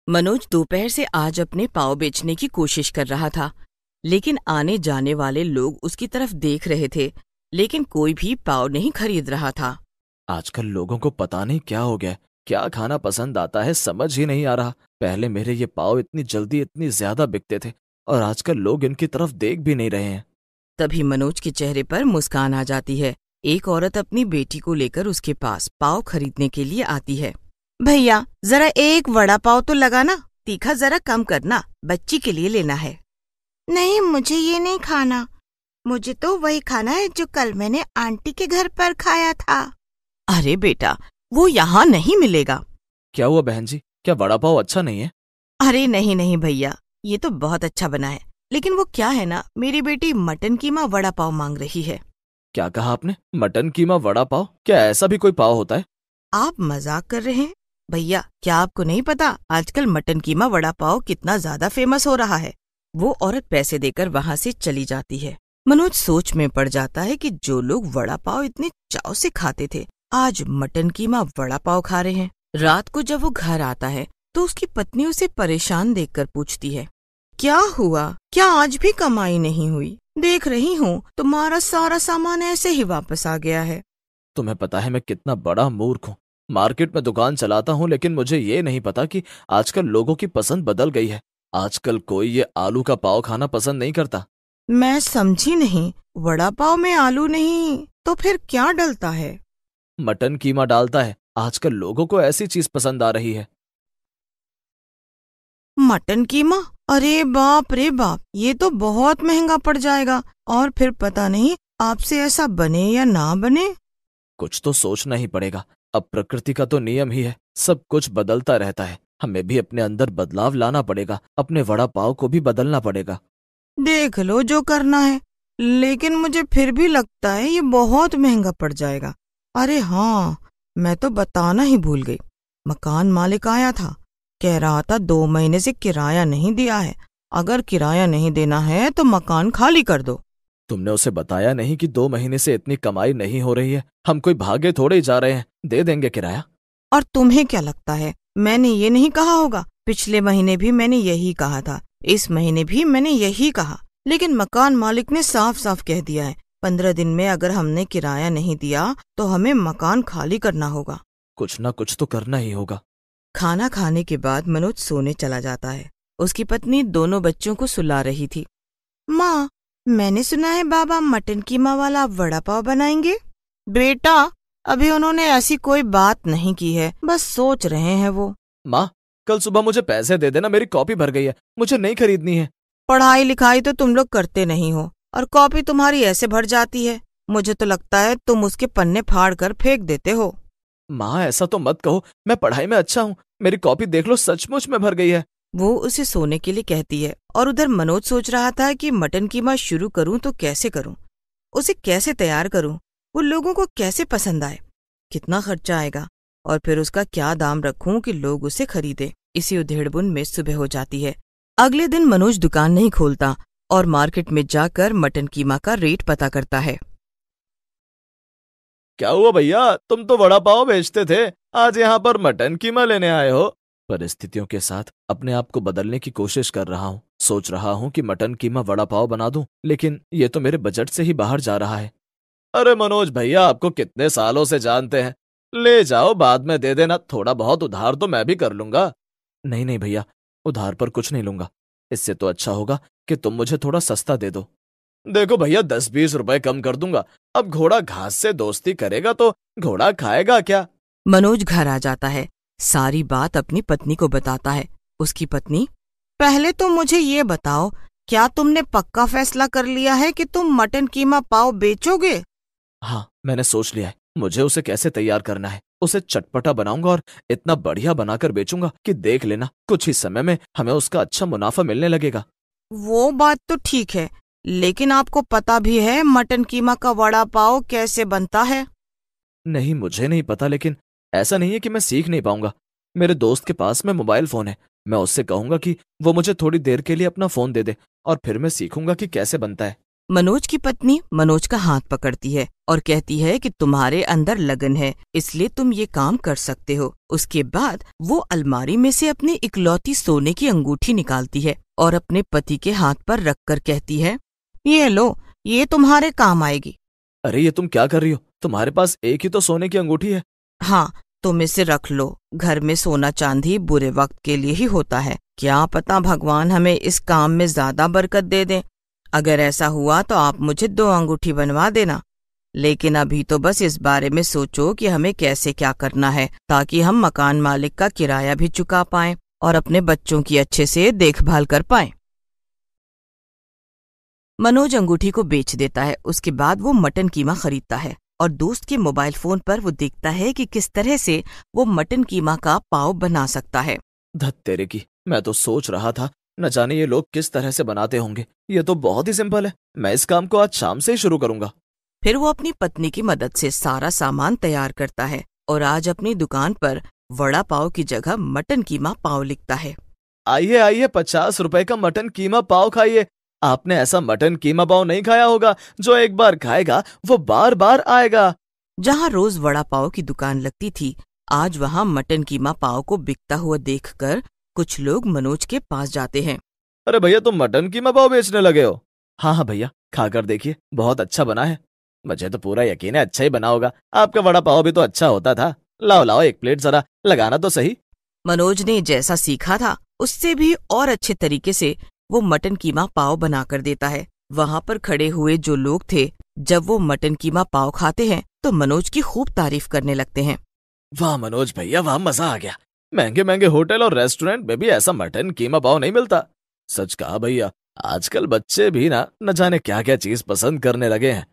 मनोज दोपहर से आज अपने पाव बेचने की कोशिश कर रहा था, लेकिन आने जाने वाले लोग उसकी तरफ देख रहे थे, लेकिन कोई भी पाव नहीं खरीद रहा था। आजकल लोगों को पता नहीं क्या हो गया है, क्या खाना पसंद आता है समझ ही नहीं आ रहा। पहले मेरे ये पाव इतनी जल्दी इतनी ज्यादा बिकते थे और आजकल लोग इनकी तरफ देख भी नहीं रहे हैं। तभी मनोज के चेहरे पर मुस्कान आ जाती है। एक औरत अपनी बेटी को लेकर उसके पास पाव खरीदने के लिए आती है। भैया, जरा एक वड़ा पाव तो लगाना, तीखा जरा कम करना, बच्ची के लिए लेना है। नहीं, मुझे ये नहीं खाना। मुझे तो वही खाना है जो कल मैंने आंटी के घर पर खाया था। अरे बेटा, वो यहाँ नहीं मिलेगा। क्या हुआ बहन जी, क्या वड़ा पाव अच्छा नहीं है? अरे नहीं नहीं भैया, ये तो बहुत अच्छा बना है, लेकिन वो क्या है ना, मेरी बेटी मटन कीमा वड़ा पाव मांग रही है। क्या कहा आपने? मटन कीमा वड़ा पाव? क्या ऐसा भी कोई पाव होता है? आप मजाक कर रहे हैं भैया? क्या आपको नहीं पता आजकल मटन कीमा वड़ा पाव कितना ज्यादा फेमस हो रहा है? वो औरत पैसे देकर वहाँ से चली जाती है। मनोज सोच में पड़ जाता है कि जो लोग वड़ा पाव इतने चाव से खाते थे, आज मटन कीमा वड़ा पाव खा रहे हैं। रात को जब वो घर आता है तो उसकी पत्नी उसे परेशान देखकर पूछती है, क्या हुआ? क्या आज भी कमाई नहीं हुई? देख रही हूँ तुम्हारा सारा सामान ऐसे ही वापस आ गया है। तुम्हें पता है मैं कितना बड़ा मूर्ख हूँ। मार्केट में दुकान चलाता हूँ, लेकिन मुझे ये नहीं पता कि आजकल लोगों की पसंद बदल गई है। आजकल कोई ये आलू का पाव खाना पसंद नहीं करता। मैं समझी नहीं, वड़ा पाव में आलू नहीं तो फिर क्या डलता है? मटन कीमा डालता है। आजकल लोगों को ऐसी चीज पसंद आ रही है। मटन कीमा? अरे बाप रे बाप, ये तो बहुत महंगा पड़ जाएगा, और फिर पता नहीं आपसे ऐसा बने या ना बने। कुछ तो सोचना ही पड़ेगा। अब प्रकृति का तो नियम ही है, सब कुछ बदलता रहता है। हमें भी अपने अंदर बदलाव लाना पड़ेगा, अपने वड़ा पाव को भी बदलना पड़ेगा। देख लो जो करना है, लेकिन मुझे फिर भी लगता है ये बहुत महंगा पड़ जाएगा। अरे हाँ, मैं तो बताना ही भूल गई। मकान मालिक आया था, कह रहा था 2 महीने से किराया नहीं दिया है। अगर किराया नहीं देना है तो मकान खाली कर दो। तुमने उसे बताया नहीं कि 2 महीने से इतनी कमाई नहीं हो रही है? हम कोई भागे थोड़े ही जा रहे हैं, दे देंगे किराया। और तुम्हें क्या लगता है मैंने ये नहीं कहा होगा? पिछले महीने भी मैंने यही कहा था, इस महीने भी मैंने यही कहा, लेकिन मकान मालिक ने साफ साफ कह दिया है 15 दिन में अगर हमने किराया नहीं दिया तो हमें मकान खाली करना होगा। कुछ ना कुछ तो करना ही होगा। खाना खाने के बाद मनोज सोने चला जाता है। उसकी पत्नी दोनों बच्चों को सुला रही थी। माँ, मैंने सुना है बाबा मटन कीमा वाला वड़ा पाव बनाएंगे। बेटा, अभी उन्होंने ऐसी कोई बात नहीं की है, बस सोच रहे हैं वो। माँ, कल सुबह मुझे पैसे दे देना, मेरी कॉपी भर गई है, मुझे नहीं खरीदनी है। पढ़ाई लिखाई तो तुम लोग करते नहीं हो, और कॉपी तुम्हारी ऐसे भर जाती है, मुझे तो लगता है तुम उसके पन्ने फाड़ कर फेंक देते हो। माँ, ऐसा तो मत कहो, मैं पढ़ाई में अच्छा हूँ। मेरी कॉपी देख लो, सचमुच में भर गई है। वो उसे सोने के लिए कहती है, और उधर मनोज सोच रहा था कि मटन कीमा शुरू करूं तो कैसे करूं, उसे कैसे तैयार करूं, वो लोगों को कैसे पसंद आए, कितना खर्चा आएगा, और फिर उसका क्या दाम रखूं कि लोग उसे खरीदे। इसी उधेड़बुन में सुबह हो जाती है। अगले दिन मनोज दुकान नहीं खोलता और मार्केट में जाकर मटन कीमा का रेट पता करता है। क्या हुआ भैया, तुम तो वड़ा पाव बेचते थे, आज यहाँ पर मटन कीमा लेने आए हो? परिस्थितियों के साथ अपने आप को बदलने की कोशिश कर रहा हूँ। सोच रहा हूँ कि मटन कीमा वड़ा पाव बना दूं, लेकिन ये तो मेरे बजट से ही बाहर जा रहा है। अरे मनोज भैया, आपको कितने सालों से जानते हैं, ले जाओ, बाद में दे देना, थोड़ा बहुत उधार तो मैं भी कर लूंगा। नहीं नहीं भैया, उधार पर कुछ नहीं लूंगा। इससे तो अच्छा होगा कि तुम मुझे थोड़ा सस्ता दे दो। देखो भैया, 10-20 रुपए कम कर दूंगा। अब घोड़ा घास से दोस्ती करेगा तो घोड़ा खाएगा क्या? मनोज घर आ जाता है, सारी बात अपनी पत्नी को बताता है। उसकी पत्नी, पहले तो मुझे ये बताओ, क्या तुमने पक्का फैसला कर लिया है कि तुम मटन कीमा पाव बेचोगे? हाँ, मैंने सोच लिया है। मुझे उसे कैसे तैयार करना है। उसे चटपटा बनाऊंगा और इतना बढ़िया बनाकर बेचूंगा कि देख लेना, कुछ ही समय में हमें उसका अच्छा मुनाफा मिलने लगेगा। वो बात तो ठीक है, लेकिन आपको पता भी है मटन कीमा का वड़ा पाव कैसे बनता है? नहीं, मुझे नहीं पता, लेकिन ऐसा नहीं है कि मैं सीख नहीं पाऊंगा। मेरे दोस्त के पास में मोबाइल फोन है, मैं उससे कहूंगा कि वो मुझे थोड़ी देर के लिए अपना फोन दे दे, और फिर मैं सीखूंगा कि कैसे बनता है। मनोज की पत्नी मनोज का हाथ पकड़ती है और कहती है कि तुम्हारे अंदर लगन है, इसलिए तुम ये काम कर सकते हो। उसके बाद वो अलमारी में से अपनी इकलौती सोने की अंगूठी निकालती है और अपने पति के हाथ पर रखकर कहती है, ये लो, ये तुम्हारे काम आएगी। अरे ये तुम क्या कर रही हो? तुम्हारे पास एक ही तो सोने की अंगूठी है। हाँ, तुम इसे रख लो। घर में सोना चांदी बुरे वक्त के लिए ही होता है। क्या पता भगवान हमें इस काम में ज्यादा बरकत दे दे। अगर ऐसा हुआ तो आप मुझे 2 अंगूठी बनवा देना। लेकिन अभी तो बस इस बारे में सोचो कि हमें कैसे क्या करना है, ताकि हम मकान मालिक का किराया भी चुका पाएं और अपने बच्चों की अच्छे से देखभाल कर पाएं। मनोज अंगूठी को बेच देता है। उसके बाद वो मटन कीमा खरीदता है और दोस्त के मोबाइल फोन पर वो देखता है कि किस तरह से वो मटन कीमा का पाव बना सकता है। धत तेरे की, मैं तो सोच रहा था न जाने ये लोग किस तरह से बनाते होंगे। ये तो बहुत ही सिंपल है, मैं इस काम को आज शाम से ही शुरू करूंगा। फिर वो अपनी पत्नी की मदद से सारा सामान तैयार करता है और आज अपनी दुकान पर वड़ा पाव की जगह मटन कीमा पाव लिखता है। आइए आइए, 50 रुपए का मटन कीमा पाव खाइए। आपने ऐसा मटन कीमा पाव नहीं खाया होगा, जो एक बार खाएगा वो बार बार आएगा। जहाँ रोज वड़ा पाव की दुकान लगती थी, आज वहाँ मटन कीमा पाव को बिकता हुआ देखकर कुछ लोग मनोज के पास जाते हैं। अरे भैया, तुम मटन कीमा पाव बेचने लगे हो? हाँ हाँ भैया, खाकर देखिए, बहुत अच्छा बना है। मुझे तो पूरा यकीन है अच्छा ही बना होगा। आपका वड़ा पाव भी तो अच्छा होता था। लाओ लाओ, एक प्लेट जरा लगाना तो सही। मनोज ने जैसा सीखा था उससे भी और अच्छे तरीके से वो मटन कीमा पाव बनाकर देता है। वहाँ पर खड़े हुए जो लोग थे, जब वो मटन कीमा पाव खाते हैं तो मनोज की खूब तारीफ करने लगते हैं। वाह मनोज भैया, वाह, मजा आ गया। महंगे महंगे होटल और रेस्टोरेंट में भी ऐसा मटन कीमा पाव नहीं मिलता। सच कहा भैया, आजकल बच्चे भी न जाने क्या क्या चीज पसंद करने लगे हैं,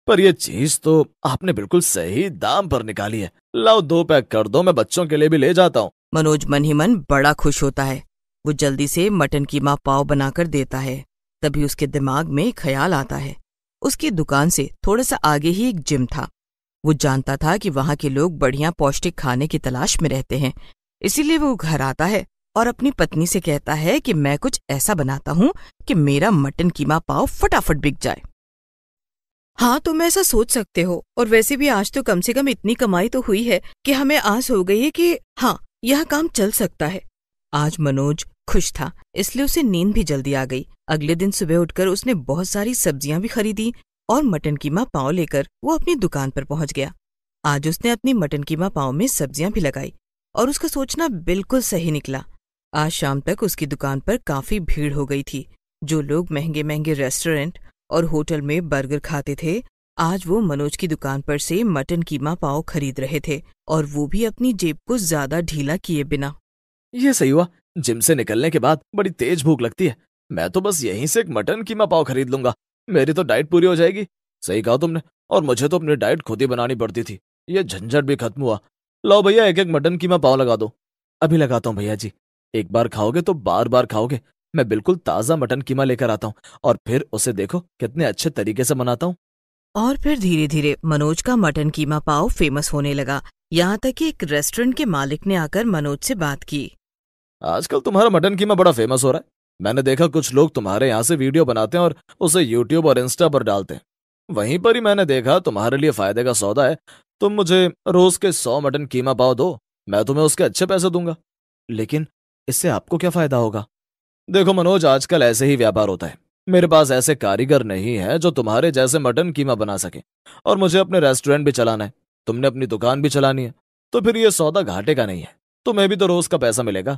पर ये चीज तो आपने बिल्कुल सही दाम पर निकाली है। लाओ 2 पैक कर दो, मैं बच्चों के लिए भी ले जाता हूँ। मनोज मन ही मन बड़ा खुश होता है। वो जल्दी से मटन कीमा पाव बनाकर देता है। तभी उसके दिमाग में ख्याल आता है। उसकी दुकान से थोड़ा सा आगे ही एक जिम था। वो जानता था कि वहाँ के लोग बढ़िया पौष्टिक खाने की तलाश में रहते हैं, इसीलिए वो घर आता है और अपनी पत्नी से कहता है कि मैं कुछ ऐसा बनाता हूँ कि मेरा मटन कीमा पाव फटाफट बिक जाए। हाँ, तुम ऐसा सोच सकते हो, और वैसे भी आज तो कम से कम इतनी कमाई तो हुई है कि हमें आस हो गई है कि हाँ, यह काम चल सकता है। आज मनोज खुश था, इसलिए उसे नींद भी जल्दी आ गई। अगले दिन सुबह उठकर उसने बहुत सारी सब्जियां भी खरीदी और मटन कीमा पाव लेकर वो अपनी दुकान पर पहुंच गया। आज उसने अपनी मटन कीमा पाव में सब्जियां भी लगाई और उसका सोचना बिल्कुल सही निकला। आज शाम तक उसकी दुकान पर काफी भीड़ हो गई थी। जो लोग महंगे महंगे रेस्टोरेंट और होटल में बर्गर खाते थे, आज वो मनोज की दुकान पर से मटन कीमा पाव खरीद रहे थे, और वो भी अपनी जेब को ज्यादा ढीला किए बिना। ये सही हुआ, जिम से निकलने के बाद बड़ी तेज भूख लगती है। मैं तो बस यहीं से एक मटन कीमा पाव खरीद लूंगा, मेरी तो डाइट पूरी हो जाएगी। सही कहा तुमने, और मुझे तो अपनी डाइट खुद ही बनानी पड़ती थी। ये झंझट भी खत्म हुआ। लो भैया, एक एक मटन कीमा पाव लगा दो। अभी लगाता हूँ भैया जी। एक बार खाओगे तो बार बार खाओगे। मैं बिल्कुल ताजा मटन कीमा लेकर आता हूँ और फिर उसे देखो कितने अच्छे तरीके से बनाता हूँ। और फिर धीरे धीरे मनोज का मटन कीमा पाव फेमस होने लगा। यहाँ तक कि एक रेस्टोरेंट के मालिक ने आकर मनोज से बात की। आजकल तुम्हारा मटन कीमा बड़ा फेमस हो रहा है। मैंने देखा कुछ लोग तुम्हारे यहाँ से वीडियो बनाते हैं और उसे यूट्यूब और इंस्टा पर डालते हैं। वहीं पर ही मैंने देखा तुम्हारे लिए फायदे का सौदा है। तुम मुझे रोज के 100 मटन कीमा पाव दो, मैं तुम्हें उसके अच्छे पैसे दूंगा। लेकिन इससे आपको क्या फायदा होगा? देखो मनोज, आजकल ऐसे ही व्यापार होता है। मेरे पास ऐसे कारीगर नहीं है जो तुम्हारे जैसे मटन कीमा बना सके, और मुझे अपने रेस्टोरेंट भी चलाना है, तुमने अपनी दुकान भी चलानी है, तो फिर ये सौदा घाटे का नहीं है। तुम्हें भी तो रोज का पैसा मिलेगा।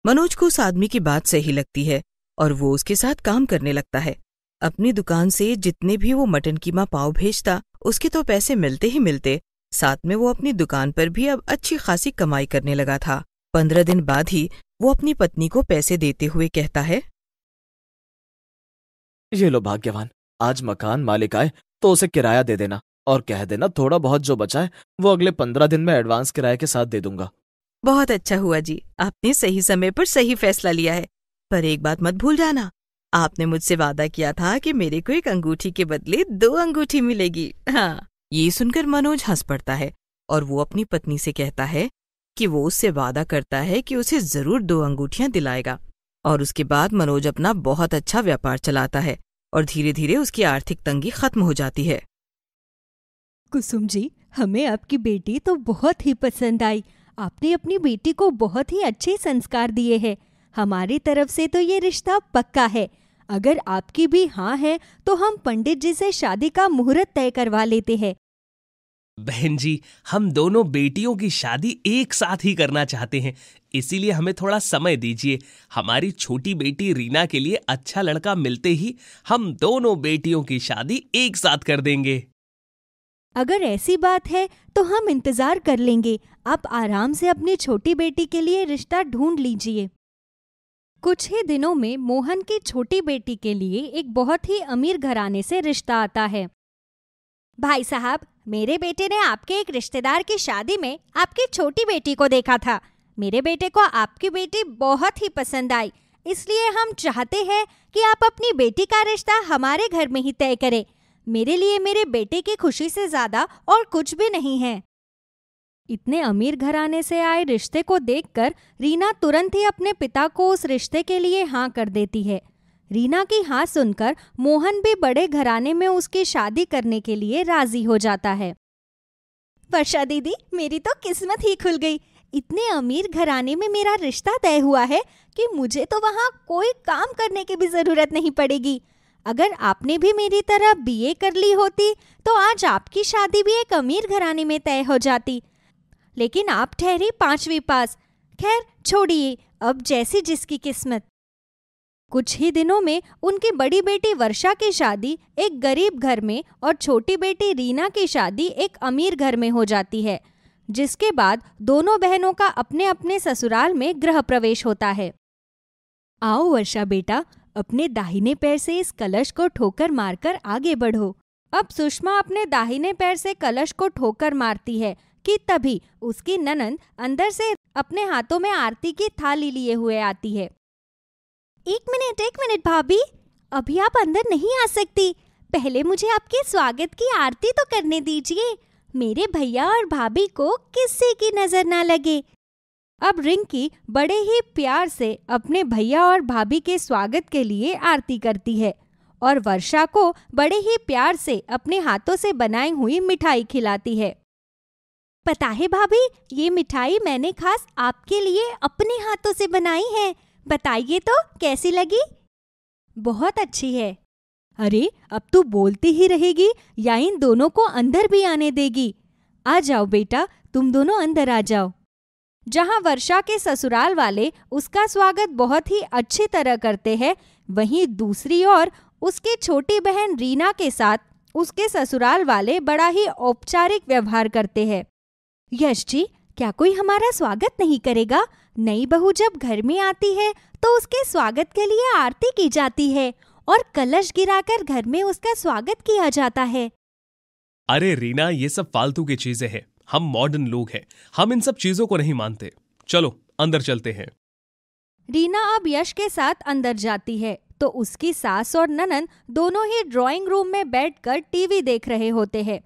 मनोज को उस आदमी की बात सही लगती है और वो उसके साथ काम करने लगता है। अपनी दुकान से जितने भी वो मटन कीमा पाव भेजता, उसके तो पैसे मिलते ही मिलते, साथ में वो अपनी दुकान पर भी अब अच्छी खासी कमाई करने लगा था। 15 दिन बाद ही वो अपनी पत्नी को पैसे देते हुए कहता है, ये लो भाग्यवान, आज मकान मालिक आए तो उसे किराया दे देना और कह देना थोड़ा बहुत जो बचा है वो अगले 15 दिन में एडवांस किराए के साथ दे दूंगा। बहुत अच्छा हुआ जी, आपने सही समय पर सही फैसला लिया है। पर एक बात मत भूल जाना, आपने मुझसे वादा किया था कि मेरे को एक अंगूठी के बदले 2 अंगूठी मिलेगी। हाँ। ये सुनकर मनोज हंस पड़ता है और वो अपनी पत्नी से कहता है कि वो उससे वादा करता है कि उसे जरूर 2 अंगूठियां दिलाएगा। और उसके बाद मनोज अपना बहुत अच्छा व्यापार चलाता है और धीरे धीरे उसकी आर्थिक तंगी खत्म हो जाती है। कुसुम जी, हमें आपकी बेटी तो बहुत ही पसंद आई। आपने अपनी बेटी को बहुत ही अच्छे संस्कार दिए हैं। हमारी तरफ से तो ये रिश्ता पक्का है। अगर आपकी भी हाँ है तो हम पंडित जी से शादी का मुहूर्त तय करवा लेते हैं। बहन जी, हम दोनों बेटियों की शादी एक साथ ही करना चाहते हैं, इसीलिए हमें थोड़ा समय दीजिए। हमारी छोटी बेटी रीना के लिए अच्छा लड़का मिलते ही हम दोनों बेटियों की शादी एक साथ कर देंगे। अगर ऐसी बात है तो हम इंतजार कर लेंगे। आप आराम से अपनी छोटी बेटी के लिए रिश्ता ढूंढ लीजिए। कुछ ही दिनों में मोहन की छोटी बेटी के लिए एक बहुत ही अमीर घराने से रिश्ता आता है। भाई साहब, मेरे बेटे ने आपके एक रिश्तेदार की शादी में आपकी छोटी बेटी को देखा था। मेरे बेटे को आपकी बेटी बहुत ही पसंद आई, इसलिए हम चाहते हैं कि आप अपनी बेटी का रिश्ता हमारे घर में ही तय करें। मेरे लिए मेरे बेटे की खुशी से ज्यादा और कुछ भी नहीं है। इतने अमीर घराने से आए रिश्ते को देखकर रीना तुरंत ही अपने पिता को उस रिश्ते के लिए हाँ कर देती है। रीना की हाँ सुनकर मोहन भी बड़े घराने में उसकी शादी करने के लिए राजी हो जाता है। वर्षा दीदी, मेरी तो किस्मत ही खुल गई। इतने अमीर घराने में मेरा रिश्ता तय हुआ है कि मुझे तो वहाँ कोई काम करने की भी जरूरत नहीं पड़ेगी। अगर आपने भी मेरी तरह बीए कर ली होती तो आज आपकी शादी भी एक अमीर घराने में तय हो जाती, लेकिन आप ठहरी 5वीं पास। खैर छोड़िए, अब जैसी जिसकी किस्मत। कुछ ही दिनों में उनकी बड़ी बेटी वर्षा की शादी एक गरीब घर में और छोटी बेटी रीना की शादी एक अमीर घर में हो जाती है, जिसके बाद दोनों बहनों का अपने अपने ससुराल में गृह प्रवेश होता है। आओ वर्षा बेटा, अपने दाहिने पैर से इस कलश को ठोकर मारकर आगे बढ़ो। अब सुषमा अपने दाहिने पैर से कलश को ठोकर मारती है कि तभी उसकी ननंद अंदर से अपने हाथों में आरती की थाली लिए हुए आती है। एक मिनट भाभी, अभी आप अंदर नहीं आ सकती। पहले मुझे आपके स्वागत की आरती तो करने दीजिए। मेरे भैया और भाभी को किसी की नजर ना लगे। अब रिंकी बड़े ही प्यार से अपने भैया और भाभी के स्वागत के लिए आरती करती है और वर्षा को बड़े ही प्यार से अपने हाथों से बनाई हुई मिठाई खिलाती है। पता है भाभी, ये मिठाई मैंने खास आपके लिए अपने हाथों से बनाई है। बताइए तो कैसी लगी? बहुत अच्छी है। अरे, अब तू बोलती ही रहेगी या इन दोनों को अंदर भी आने देगी? आ जाओ बेटा, तुम दोनों अंदर आ जाओ। जहां वर्षा के ससुराल वाले उसका स्वागत बहुत ही अच्छी तरह करते हैं, वहीं दूसरी ओर उसकी छोटी बहन रीना के साथ उसके ससुराल वाले बड़ा ही औपचारिक व्यवहार करते हैं। यश जी, क्या कोई हमारा स्वागत नहीं करेगा? नई बहू जब घर में आती है तो उसके स्वागत के लिए आरती की जाती है और कलश गिराकर घर में उसका स्वागत किया जाता है। अरे रीना, ये सब फालतू की चीजें हैं। हम मॉडर्न लोग हैं, हम इन सब चीजों को नहीं मानते। चलो अंदर चलते हैं। रीना अब यश के साथ अंदर जाती है तो उसकी सास और ननंद दोनों ही ड्राइंग रूम में बैठकर टीवी देख रहे होते हैं।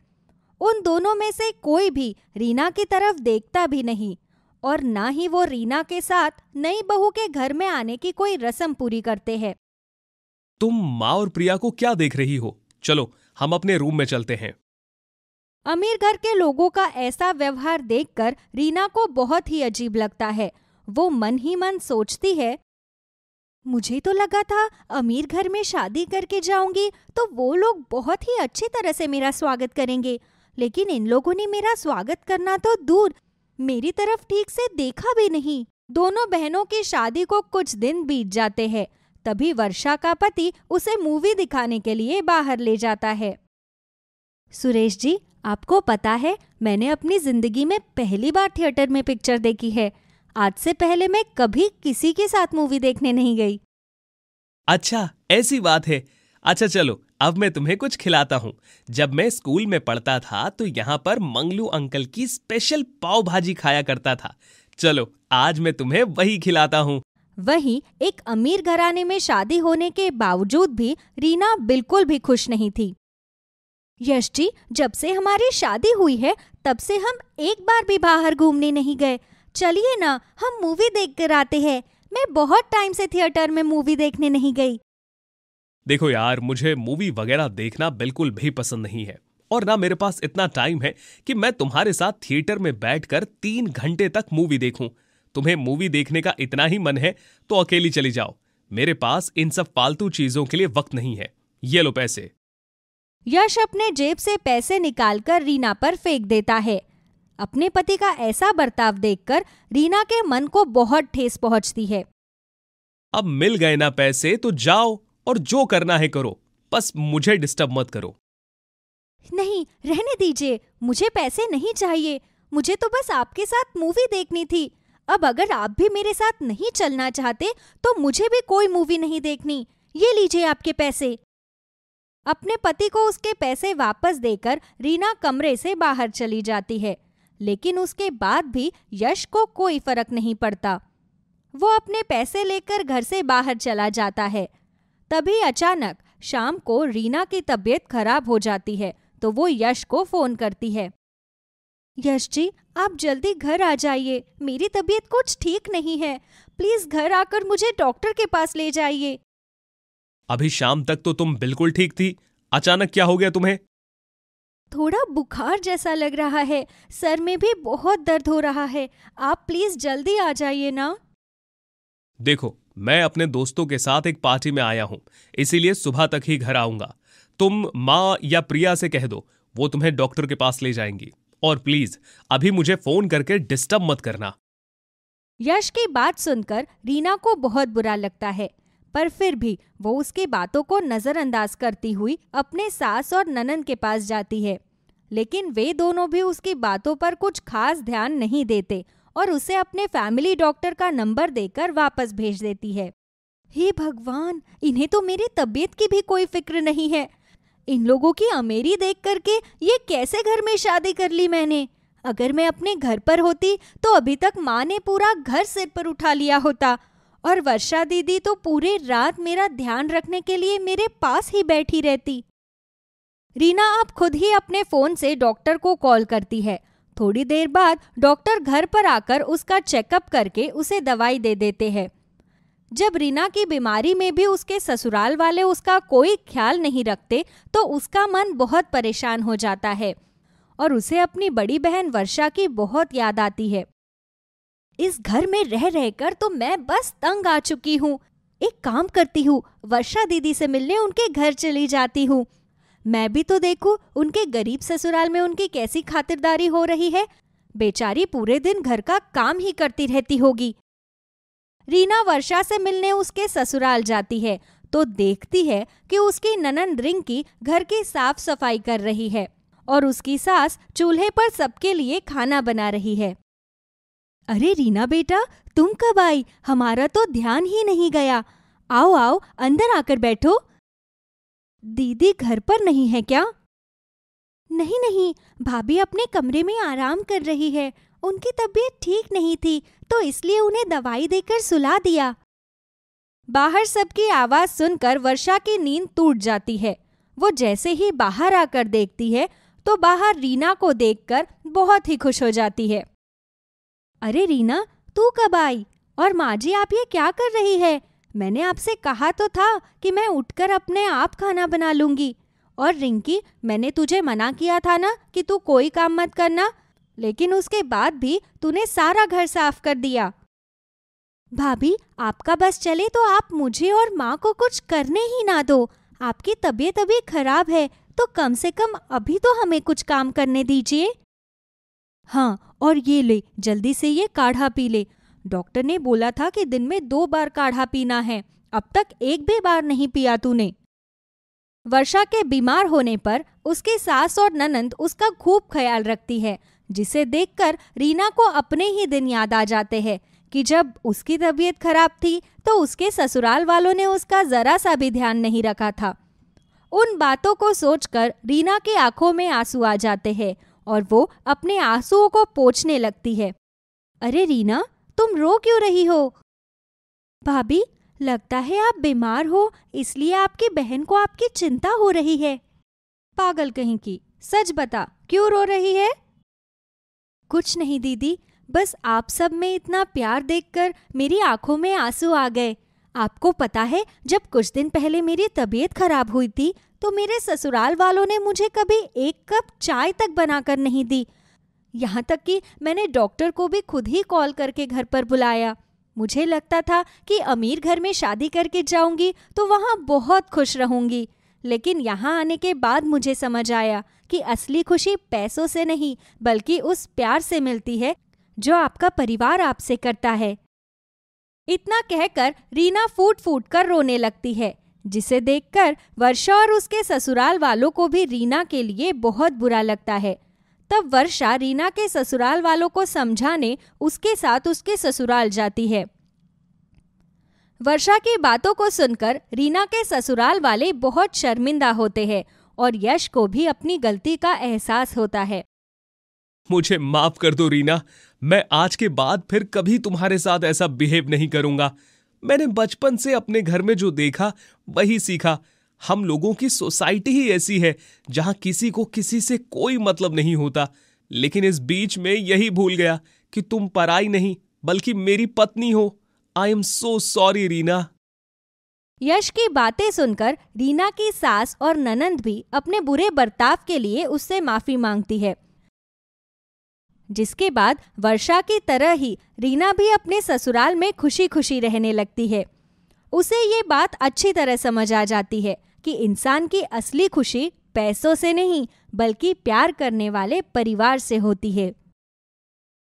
उन दोनों में से कोई भी रीना की तरफ देखता भी नहीं और ना ही वो रीना के साथ नई बहू के घर में आने की कोई रस्म पूरी करते हैं। तुम माँ और प्रिया को क्या देख रही हो? चलो हम अपने रूम में चलते हैं। अमीर घर के लोगों का ऐसा व्यवहार देखकर रीना को बहुत ही अजीब लगता है। वो मन ही मन सोचती है, मुझे तो लगा था अमीर घर में शादी करके जाऊंगी तो वो लोग बहुत ही अच्छी तरह से मेरा स्वागत करेंगे, लेकिन इन लोगों ने मेरा स्वागत करना तो दूर, मेरी तरफ ठीक से देखा भी नहीं। दोनों बहनों की शादी को कुछ दिन बीत जाते हैं। तभी वर्षा का पति उसे मूवी दिखाने के लिए बाहर ले जाता है। सुरेश जी, आपको पता है, मैंने अपनी जिंदगी में पहली बार थिएटर में पिक्चर देखी है। आज से पहले मैं कभी किसी के साथ मूवी देखने नहीं गई। अच्छा, ऐसी बात है। अच्छा चलो, अब मैं तुम्हें कुछ खिलाता हूँ। जब मैं स्कूल में पढ़ता था तो यहाँ पर मंगलू अंकल की स्पेशल पाव भाजी खाया करता था। चलो आज मैं तुम्हें वही खिलाता हूँ। वहीं एक अमीर घराने में शादी होने के बावजूद भी रीना बिल्कुल भी खुश नहीं थी। यश जी, जब से हमारी शादी हुई है तब से हम एक बार भी बाहर घूमने नहीं गए। चलिए ना, हम मूवी देख कर आते हैं। मैं बहुत टाइम से थिएटर में मूवी देखने नहीं गई। देखो यार, मुझे मूवी वगैरह देखना बिल्कुल भी पसंद नहीं है, और ना मेरे पास इतना टाइम है कि मैं तुम्हारे साथ थिएटर में बैठकर 3 घंटे तक मूवी देखूं। तुम्हें मूवी देखने का इतना ही मन है तो अकेली चली जाओ, मेरे पास इन सब फालतू चीजों के लिए वक्त नहीं है। ये लो पैसे। यश अपने जेब से पैसे निकालकर रीना पर फेंक देता है। अपने पति का ऐसा बर्ताव देखकर रीना के मन को बहुत ठेस पहुंचती है। अब मिल गए ना पैसे तो जाओ और जो करना है करो, बस मुझे डिस्टर्ब मत करो। नहीं, रहने दीजिए, मुझे पैसे नहीं चाहिए। मुझे तो बस आपके साथ मूवी देखनी थी। अब अगर आप भी मेरे साथ नहीं चलना चाहते तो मुझे भी कोई मूवी नहीं देखनी। ये लीजिए आपके पैसे। अपने पति को उसके पैसे वापस देकर रीना कमरे से बाहर चली जाती है, लेकिन उसके बाद भी यश को कोई फर्क नहीं पड़ता। वो अपने पैसे लेकर घर से बाहर चला जाता है। तभी अचानक शाम को रीना की तबीयत खराब हो जाती है, तो वो यश को फोन करती है। यश जी, आप जल्दी घर आ जाइए, मेरी तबीयत कुछ ठीक नहीं है। प्लीज घर आकर मुझे डॉक्टर के पास ले जाइए। अभी शाम तक तो तुम बिल्कुल ठीक थी, अचानक क्या हो गया तुम्हें? थोड़ा बुखार जैसा लग रहा है, सर में भी बहुत दर्द हो रहा है। आप प्लीज जल्दी आ जाइए ना। देखो, मैं अपने दोस्तों के साथ एक पार्टी में आया हूं, इसीलिए सुबह तक ही घर आऊंगा। तुम माँ या प्रिया से कह दो, वो तुम्हें डॉक्टर के पास ले जाएंगी। और प्लीज अभी मुझे फोन करके डिस्टर्ब मत करना। यश की बात सुनकर रीना को बहुत बुरा लगता है, पर फिर भी वो उसकी बातों को नजरअंदाज करती हुई अपने सास और ननंद के पास जाती है। लेकिन वे दोनों भी उसकी बातों पर कुछ खास ध्यान नहीं देते और उसे अपने फैमिली डॉक्टर का नंबर देकर वापस भेज देती है। हे भगवान, इन्हें तो मेरी तबीयत की भी कोई फिक्र नहीं है। इन लोगों की अमीरी देख करके ये कैसे घर में शादी कर ली मैंने। अगर मैं अपने घर पर होती तो अभी तक माँ ने पूरा घर सिर पर उठा लिया होता, और वर्षा दीदी तो पूरी रात मेरा ध्यान रखने के लिए मेरे पास ही बैठी रहती। रीना अब खुद ही अपने फोन से डॉक्टर को कॉल करती है। थोड़ी देर बाद डॉक्टर घर पर आकर उसका चेकअप करके उसे दवाई दे देते हैं। जब रीना की बीमारी में भी उसके ससुराल वाले उसका कोई ख्याल नहीं रखते तो उसका मन बहुत परेशान हो जाता है और उसे अपनी बड़ी बहन वर्षा की बहुत याद आती है। इस घर में रह रहकर तो मैं बस तंग आ चुकी हूँ। एक काम करती हूँ, वर्षा दीदी से मिलने उनके घर चली जाती हूँ। मैं भी तो देखूं उनके गरीब ससुराल में उनकी कैसी खातिरदारी हो रही है। बेचारी पूरे दिन घर का काम ही करती रहती होगी। रीना वर्षा से मिलने उसके ससुराल जाती है तो देखती है कि उसकी ननंद रिंकी घर की साफ सफाई कर रही है और उसकी सास चूल्हे पर सबके लिए खाना बना रही है। अरे रीना बेटा, तुम कब आई? हमारा तो ध्यान ही नहीं गया। आओ आओ, अंदर आकर बैठो। दीदी घर पर नहीं है क्या? नहीं नहीं, भाभी अपने कमरे में आराम कर रही है। उनकी तबीयत ठीक नहीं थी तो इसलिए उन्हें दवाई देकर सुला दिया। बाहर सबकी आवाज सुनकर वर्षा की नींद टूट जाती है। वो जैसे ही बाहर आकर देखती है तो बाहर रीना को देखकर बहुत ही खुश हो जाती है। अरे रीना, तू कब आई? और माँ जी, आप ये क्या कर रही है? मैंने आपसे कहा तो था कि मैं उठकर अपने आप खाना बना लूंगी। और रिंकी, मैंने तुझे मना किया था ना कि तू कोई काम मत करना, लेकिन उसके बाद भी तूने सारा घर साफ कर दिया। भाभी, आपका बस चले तो आप मुझे और माँ को कुछ करने ही ना दो। आपकी तबीयत अभी खराब है तो कम से कम अभी तो हमें कुछ काम करने दीजिए। हाँ, और ये ले, जल्दी से ये काढ़ा पी ले। डॉक्टर ने बोला था कि दिन में 2 बार काढ़ा पीना है। अब तक एक भी बार नहीं पिया तूने। वर्षा के बीमार होने पर उसकी सास और ननंद उसका खूब ख्याल रखती है, जिसे देखकर रीना को अपने ही दिन याद आ जाते हैं कि जब उसकी तबीयत खराब थी तो उसके ससुराल वालों ने उसका जरा सा भी ध्यान नहीं रखा था। उन बातों को सोचकर रीना की आंखों में आंसू आ जाते हैं और वो अपने आंसुओं को पोंछने लगती है। अरे रीना, तुम रो क्यों रही हो? भाभी, लगता है आप बीमार हो, इसलिए आपकी बहन को आपकी चिंता हो रही है। पागल कहीं की, सच बता, क्यों रो रही है? कुछ नहीं दीदी, बस आप सब में इतना प्यार देखकर मेरी आंखों में आंसू आ गए। आपको पता है, जब कुछ दिन पहले मेरी तबीयत खराब हुई थी तो मेरे ससुराल वालों ने मुझे कभी 1 कप चाय तक बनाकर नहीं दी। यहाँ तक कि मैंने डॉक्टर को भी खुद ही कॉल करके घर पर बुलाया। मुझे लगता था कि अमीर घर में शादी करके जाऊंगी तो वहाँ बहुत खुश रहूंगी, लेकिन यहाँ आने के बाद मुझे समझ आया कि असली खुशी पैसों से नहीं बल्कि उस प्यार से मिलती है जो आपका परिवार आपसे करता है। इतना कहकर रीना फूट फूट कर रोने लगती है, जिसे देखकर वर्षा और उसके ससुराल वालों को भी रीना के लिए बहुत बुरा लगता है। तब वर्षा रीना के ससुराल वालों को समझाने उसके साथ उसके ससुराल जाती है। वर्षा की बातों को सुनकर रीना के ससुराल वाले बहुत शर्मिंदा होते हैं और यश को भी अपनी गलती का एहसास होता है। मुझे माफ कर दो रीना, मैं आज के बाद फिर कभी तुम्हारे साथ ऐसा बिहेव नहीं करूंगा। मैंने बचपन से अपने घर में जो देखा वही सीखा। हम लोगों की सोसाइटी ही ऐसी है जहां किसी को किसी से कोई मतलब नहीं होता। लेकिन इस बीच में यही भूल गया कि तुम पराई नहीं बल्कि मेरी पत्नी हो। I am so sorry Reena. Yash की बातें सुनकर रीना की सास और ननंद भी अपने बुरे बर्ताव के लिए उससे माफी मांगती है, जिसके बाद वर्षा की तरह ही रीना भी अपने ससुराल में खुशी खुशी रहने लगती है। उसे ये बात अच्छी तरह समझ आ जाती है कि इंसान की असली खुशी पैसों से नहीं बल्कि प्यार करने वाले परिवार से होती है।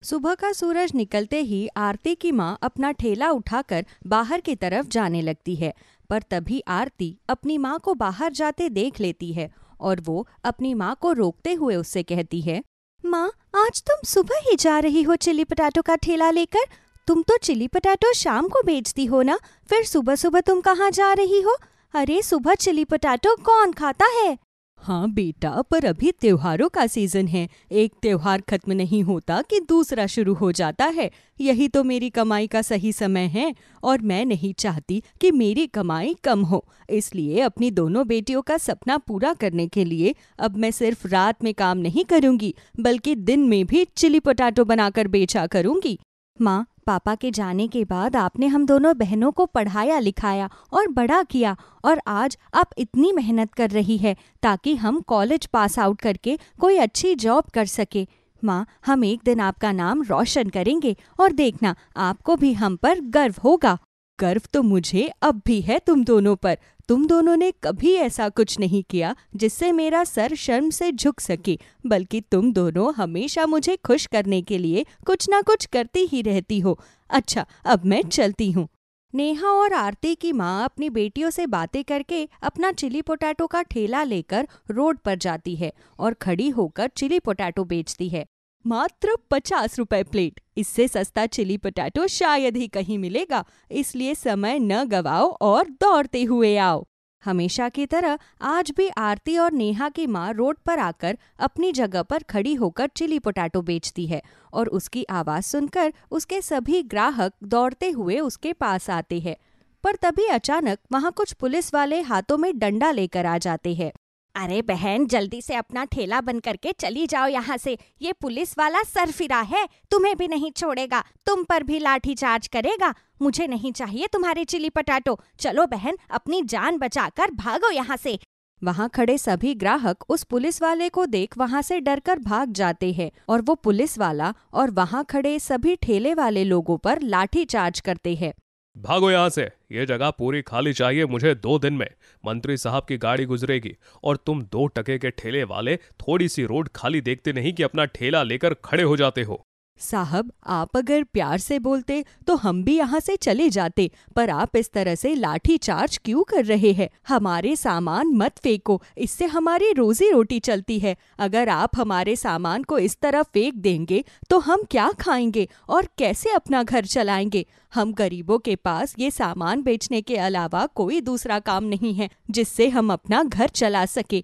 सुबह का सूरज निकलते ही आरती की माँ अपना ठेला उठाकर बाहर की तरफ जाने लगती है, पर तभी आरती अपनी माँ को बाहर जाते देख लेती है और वो अपनी माँ को रोकते हुए उससे कहती है, माँ, आज तुम सुबह ही जा रही हो चिली पटाटो का ठेला लेकर? तुम तो चिली पटाटो शाम को बेचती हो ना, फिर सुबह सुबह तुम कहाँ जा रही हो? अरे सुबह चिली पटाटो कौन खाता है? हाँ बेटा, पर अभी त्योहारों का सीजन है। एक त्योहार खत्म नहीं होता कि दूसरा शुरू हो जाता है। यही तो मेरी कमाई का सही समय है और मैं नहीं चाहती कि मेरी कमाई कम हो। इसलिए अपनी दोनों बेटियों का सपना पूरा करने के लिए अब मैं सिर्फ रात में काम नहीं करूंगी बल्कि दिन में भी चिली पोटैटो बनाकर बेचा करूंगी। माँ, पापा के जाने के बाद आपने हम दोनों बहनों को पढ़ाया लिखाया और बड़ा किया और आज आप इतनी मेहनत कर रही है ताकि हम कॉलेज पास आउट करके कोई अच्छी जॉब कर सके। माँ, हम एक दिन आपका नाम रोशन करेंगे और देखना आपको भी हम पर गर्व होगा। गर्व तो मुझे अब भी है तुम दोनों पर। तुम दोनों ने कभी ऐसा कुछ नहीं किया जिससे मेरा सर शर्म से झुक सके, बल्कि तुम दोनों हमेशा मुझे खुश करने के लिए कुछ ना कुछ करती ही रहती हो। अच्छा, अब मैं चलती हूँ। नेहा और आरती की माँ अपनी बेटियों से बातें करके अपना चिली पोटैटो का ठेला लेकर रोड पर जाती है और खड़ी होकर चिली पोटैटो बेचती है। मात्र 50 रुपए प्लेट। इससे सस्ता चिली पोटैटो शायद ही कहीं मिलेगा, इसलिए समय न गवाओ और दौड़ते हुए आओ। हमेशा की तरह आज भी आरती और नेहा की माँ रोड पर आकर अपनी जगह पर खड़ी होकर चिली पोटैटो बेचती है और उसकी आवाज़ सुनकर उसके सभी ग्राहक दौड़ते हुए उसके पास आते हैं। पर तभी अचानक वहाँ कुछ पुलिस वाले हाथों में डंडा लेकर आ जाते हैं। अरे बहन, जल्दी से अपना ठेला बंद करके चली जाओ यहाँ से। ये पुलिस वाला सरफिरा है, तुम्हें भी नहीं छोड़ेगा, तुम पर भी लाठी चार्ज करेगा। मुझे नहीं चाहिए तुम्हारे चिली पोटैटो। चलो बहन, अपनी जान बचाकर भागो यहाँ से। वहाँ खड़े सभी ग्राहक उस पुलिस वाले को देख वहाँ से डरकर भाग जाते हैं और वो पुलिस वाला और वहाँ खड़े सभी ठेले वाले लोगों पर लाठी चार्ज करते हैं। भागो यहाँ से, ये जगह पूरी खाली चाहिए मुझे। 2 दिन में मंत्री साहब की गाड़ी गुजरेगी और तुम 2 टके के ठेले वाले थोड़ी सी रोड खाली देखते नहीं कि अपना ठेला लेकर खड़े हो जाते हो। साहब, आप अगर प्यार से बोलते तो हम भी यहाँ से चले जाते, पर आप इस तरह से लाठी चार्ज क्यों कर रहे हैं? हमारे सामान मत फेंको, इससे हमारी रोजी रोटी चलती है। अगर आप हमारे सामान को इस तरह फेंक देंगे तो हम क्या खाएंगे और कैसे अपना घर चलाएंगे? हम गरीबों के पास ये सामान बेचने के अलावा कोई दूसरा काम नहीं है जिससे हम अपना घर चला सके।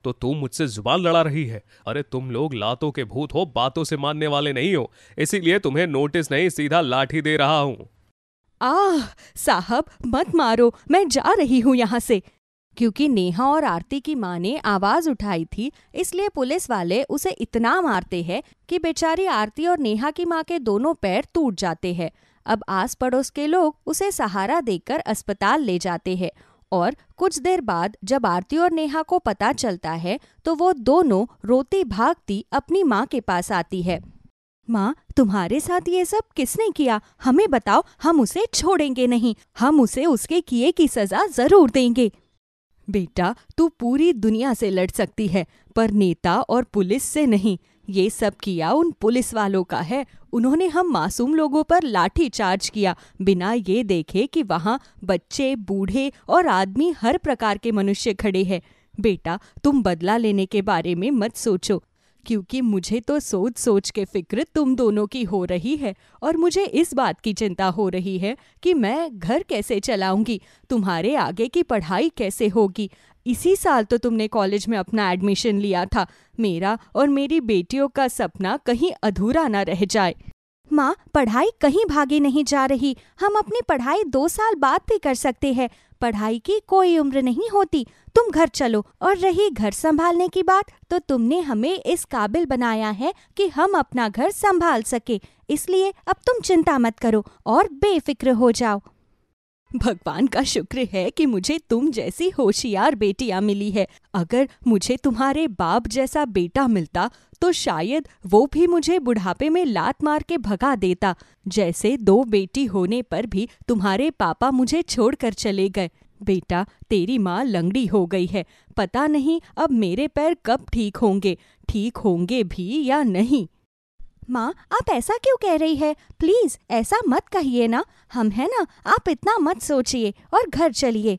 तो तुम मुझसे जुबान लड़ा रही है? अरे तुम लोग लातों के भूत हो, बातों से मानने वाले नहीं हो, इसीलिए तुम्हें नोटिस नहीं सीधा लाठी दे रहा हूँ। साहब मत मारो, मैं जा रही हूँ यहाँ से। क्योंकि नेहा और आरती की माँ ने आवाज उठाई थी, इसलिए पुलिस वाले उसे इतना मारते हैं कि बेचारी आरती और नेहा की माँ के दोनों पैर टूट जाते हैं। अब आस पड़ोस के लोग उसे सहारा देकर अस्पताल ले जाते हैं और कुछ देर बाद जब आरती और नेहा को पता चलता है तो वो दोनों रोती भागती अपनी माँ के पास आती है। माँ, तुम्हारे साथ ये सब किसने किया? हमें बताओ, हम उसे छोड़ेंगे नहीं, हम उसे उसके किए की सजा जरूर देंगे। बेटा, तू पूरी दुनिया से लड़ सकती है पर नेता और पुलिस से नहीं। ये सब किया उन पुलिस वालों का है। उन्होंने हम मासूम लोगों पर लाठी चार्ज किया बिना ये देखे कि वहाँ बच्चे, बूढ़े और आदमी, हर प्रकार के मनुष्य खड़े हैं। बेटा, तुम बदला लेने के बारे में मत सोचो, क्योंकि मुझे तो सोच सोच के फिक्र तुम दोनों की हो रही है और मुझे इस बात की चिंता हो रही है कि मैं घर कैसे चलाऊंगी, तुम्हारे आगे की पढ़ाई कैसे होगी। इसी साल तो तुमने कॉलेज में अपना एडमिशन लिया था। मेरा और मेरी बेटियों का सपना कहीं अधूरा ना रह जाए। माँ, पढ़ाई कहीं भागी नहीं जा रही। हम अपनी पढ़ाई 2 साल बाद भी कर सकते हैं। पढ़ाई की कोई उम्र नहीं होती। तुम घर चलो। और रही घर संभालने की बात, तो तुमने हमें इस काबिल बनाया है कि हम अपना घर संभाल सके। इसलिए अब तुम चिंता मत करो और बेफिक्र हो जाओ। भगवान का शुक्र है कि मुझे तुम जैसी होशियार बेटियां मिली है। अगर मुझे तुम्हारे बाप जैसा बेटा मिलता तो शायद वो भी मुझे बुढ़ापे में लात मार के भगा देता, जैसे 2 बेटी होने पर भी तुम्हारे पापा मुझे छोड़कर चले गए। बेटा, तेरी माँ लंगड़ी हो गई है। पता नहीं अब मेरे पैर कब ठीक होंगे भी या नहीं। माँ, आप ऐसा क्यों कह रही है? प्लीज ऐसा मत कहिए ना। हम है ना, आप इतना मत सोचिए और घर चलिए।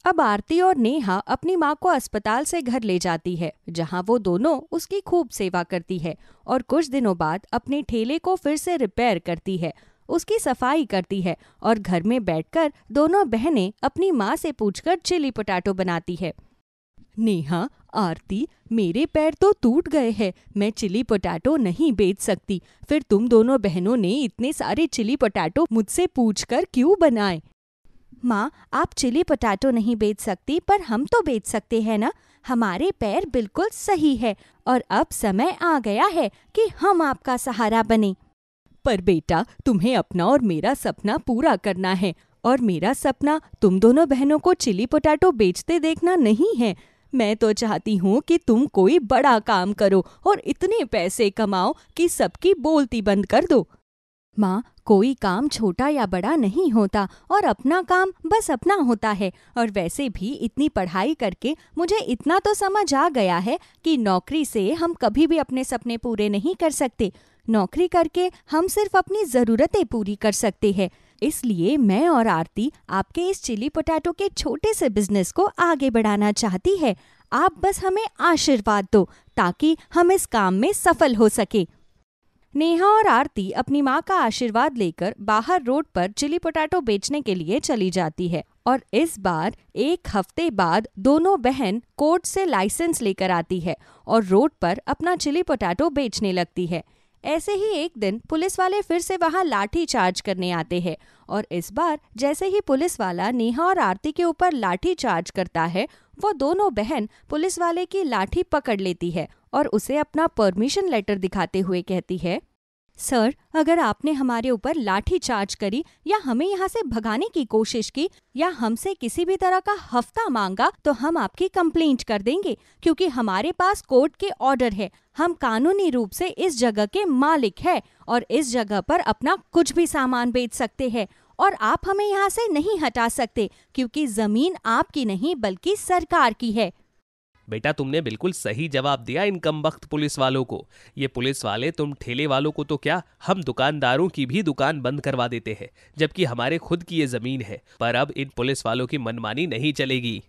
अब आरती और नेहा अपनी माँ को अस्पताल से घर ले जाती है, जहाँ वो दोनों उसकी खूब सेवा करती है और कुछ दिनों बाद अपने ठेले को फिर से रिपेयर करती है, उसकी सफाई करती है और घर में बैठकर दोनों बहनें अपनी माँ से पूछकर चिली पोटैटो बनाती है। नेहा, आरती, मेरे पैर तो टूट गए हैं, मैं चिली पोटैटो नहीं बेच सकती। फिर तुम दोनों बहनों ने इतने सारे चिली पोटैटो मुझसे पूछकर क्यों बनाए? माँ, आप चिली पोटैटो नहीं बेच सकती, पर हम तो बेच सकते हैं ना। हमारे पैर बिल्कुल सही है और अब समय आ गया है कि हम आपका सहारा बने। पर बेटा, तुम्हें अपना और मेरा सपना पूरा करना है और मेरा सपना तुम दोनों बहनों को चिली पोटैटो बेचते देखना नहीं है। मैं तो चाहती हूँ कि तुम कोई बड़ा काम करो और इतने पैसे कमाओ कि सबकी बोलती बंद कर दो। माँ, कोई काम छोटा या बड़ा नहीं होता और अपना काम बस अपना होता है। और वैसे भी इतनी पढ़ाई करके मुझे इतना तो समझ आ गया है कि नौकरी से हम कभी भी अपने सपने पूरे नहीं कर सकते। नौकरी करके हम सिर्फ अपनी ज़रूरतें पूरी कर सकते हैं। इसलिए मैं और आरती आपके इस चिली पोटैटो के छोटे से बिजनेस को आगे बढ़ाना चाहती है। आप बस हमें आशीर्वाद दो ताकि हम इस काम में सफल हो सके। नेहा और आरती अपनी माँ का आशीर्वाद लेकर बाहर रोड पर चिली पोटैटो बेचने के लिए चली जाती है और इस बार 1 हफ्ते बाद दोनों बहन कोर्ट से लाइसेंस लेकर आती है और रोड पर अपना चिली पोटैटो बेचने लगती है। ऐसे ही एक दिन पुलिस वाले फिर से वहां लाठी चार्ज करने आते हैं और इस बार जैसे ही पुलिस वाला नेहा और आरती के ऊपर लाठी चार्ज करता है, वो दोनों बहन पुलिस वाले की लाठी पकड़ लेती है और उसे अपना परमिशन लेटर दिखाते हुए कहती है, सर, अगर आपने हमारे ऊपर लाठी चार्ज करी या हमें यहाँ से भगाने की कोशिश की या हमसे किसी भी तरह का हफ्ता मांगा तो हम आपकी कंप्लेंट कर देंगे, क्योंकि हमारे पास कोर्ट के ऑर्डर है। हम कानूनी रूप से इस जगह के मालिक है और इस जगह पर अपना कुछ भी सामान बेच सकते हैं और आप हमें यहाँ से नहीं हटा सकते, क्योंकि जमीन आपकी नहीं बल्कि सरकार की है। बेटा, तुमने बिल्कुल सही जवाब दिया इन कमबख्त पुलिस वालों को। ये पुलिस वाले तुम ठेले वालों को तो क्या, हम दुकानदारों की भी दुकान बंद करवा देते हैं, जबकि हमारे खुद की ये जमीन है। पर अब इन पुलिस वालों की मनमानी नहीं चलेगी।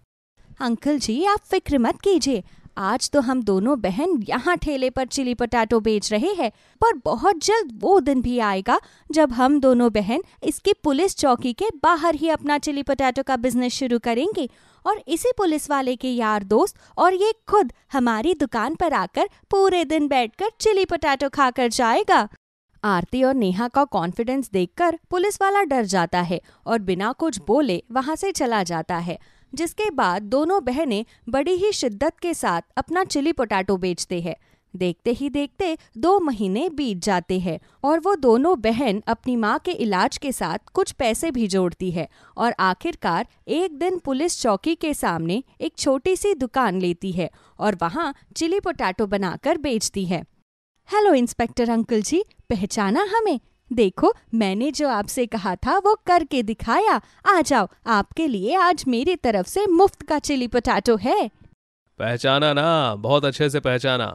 अंकल जी, आप फिक्र मत कीजिए। आज तो हम दोनों बहन यहाँ ठेले पर चिली पोटैटो बेच रहे हैं, पर बहुत जल्द वो दिन भी आएगा जब हम दोनों बहन इसकी पुलिस चौकी के बाहर ही अपना चिली पोटैटो का बिजनेस शुरू करेंगे और इसी पुलिस वाले के यार दोस्त और ये खुद हमारी दुकान पर आकर पूरे दिन बैठकर चिली पोटैटो खाकर जाएगा। आरती और नेहा का कॉन्फिडेंस देखकर पुलिस वाला डर जाता है और बिना कुछ बोले वहां से चला जाता है, जिसके बाद दोनों बहनें बड़ी ही शिद्दत के साथ अपना चिली पोटैटो बेचते हैं। देखते ही देखते 2 महीने बीत जाते हैं और वो दोनों बहन अपनी माँ के इलाज के साथ कुछ पैसे भी जोड़ती है और आखिरकार एक दिन पुलिस चौकी के सामने एक छोटी सी दुकान लेती है और वहाँ चिली पोटैटो बनाकर बेचती है। हेलो इंस्पेक्टर अंकल जी, पहचाना हमें? देखो, मैंने जो आपसे कहा था वो करके दिखाया। आ जाओ, आपके लिए आज मेरी तरफ से मुफ्त का चिली पोटैटो है। पहचाना ना, बहुत अच्छे से पहचाना।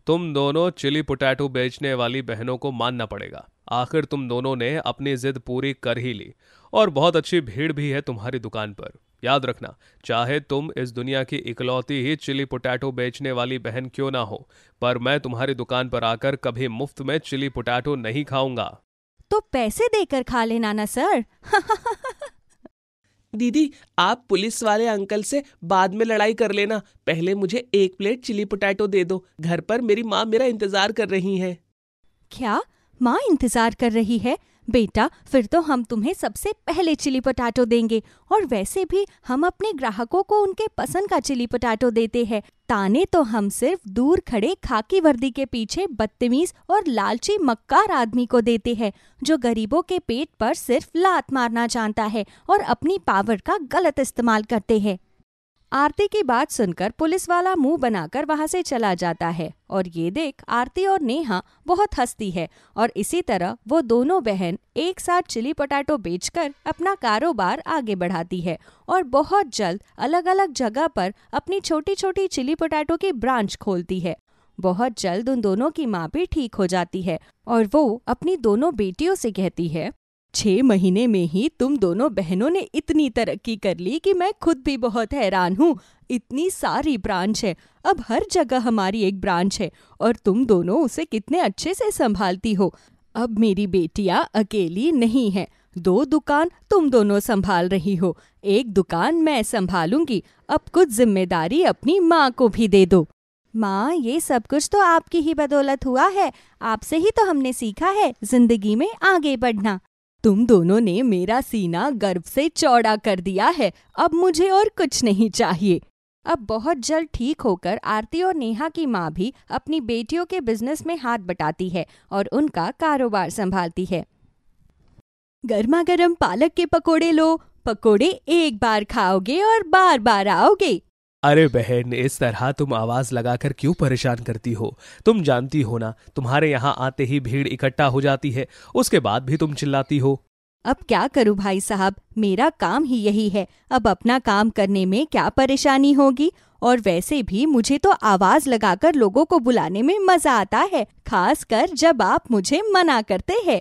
तुम दोनों चिली पोटैटो बेचने वाली बहनों को मानना पड़ेगा। आखिर तुम दोनों ने अपनी जिद पूरी कर ही ली और बहुत अच्छी भीड़ भी है तुम्हारी दुकान पर। याद रखना, चाहे तुम इस दुनिया की इकलौती ही चिली पोटैटो बेचने वाली बहन क्यों ना हो, पर मैं तुम्हारी दुकान पर आकर कभी मुफ्त में चिली पोटैटो नहीं खाऊंगा। तो पैसे देकर खा लेना ना सर। दीदी, आप पुलिस वाले अंकल से बाद में लड़ाई कर लेना, पहले मुझे 1 प्लेट चिली पोटैटो दे दो। घर पर मेरी माँ मेरा इंतजार कर रही है। क्या माँ इंतजार कर रही है? बेटा, फिर तो हम तुम्हें सबसे पहले चिली पोटैटो देंगे। और वैसे भी हम अपने ग्राहकों को उनके पसंद का चिली पोटैटो देते हैं। ताने तो हम सिर्फ दूर खड़े खाकी वर्दी के पीछे बदतमीज और लालची मक्कार आदमी को देते हैं, जो गरीबों के पेट पर सिर्फ लात मारना जानता है और अपनी पावर का गलत इस्तेमाल करते हैं। आरती की बात सुनकर पुलिस वाला मुंह बनाकर वहां से चला जाता है और ये देख आरती और नेहा बहुत हंसती है और इसी तरह वो दोनों बहन एक साथ चिली पोटैटो बेचकर अपना कारोबार आगे बढ़ाती है और बहुत जल्द अलग अलग जगह पर अपनी छोटी छोटी चिली पोटैटो की ब्रांच खोलती है। बहुत जल्द उन दोनों की माँ भी ठीक हो जाती है और वो अपनी दोनों बेटियों से कहती है, 6 महीने में ही तुम दोनों बहनों ने इतनी तरक्की कर ली कि मैं खुद भी बहुत हैरान हूँ। इतनी सारी ब्रांच है, अब हर जगह हमारी एक ब्रांच है और तुम दोनों उसे कितने अच्छे से संभालती हो। अब मेरी बेटियाँ अकेली नहीं है, 2 दुकान तुम दोनों संभाल रही हो, 1 दुकान मैं संभालूंगी। अब कुछ जिम्मेदारी अपनी माँ को भी दे दो। माँ, ये सब कुछ तो आपकी ही बदौलत हुआ है, आपसे ही तो हमने सीखा है जिंदगी में आगे बढ़ना। तुम दोनों ने मेरा सीना गर्व से चौड़ा कर दिया है, अब मुझे और कुछ नहीं चाहिए। अब बहुत जल्द ठीक होकर आरती और नेहा की माँ भी अपनी बेटियों के बिजनेस में हाथ बटाती है और उनका कारोबार संभालती है। गर्मा गर्म पालक के पकोड़े लो, पकोड़े एक बार खाओगे और बार बार आओगे। अरे बहन, इस तरह तुम आवाज लगाकर क्यों परेशान करती हो? तुम जानती हो ना, तुम्हारे यहाँ आते ही भीड़ इकट्ठा हो जाती है, उसके बाद भी तुम चिल्लाती हो। अब क्या करूं भाई साहब, मेरा काम ही यही है। अब अपना काम करने में क्या परेशानी होगी? और वैसे भी मुझे तो आवाज लगाकर लोगों को बुलाने में मजा आता है, खासकर जब आप मुझे मना करते हैं।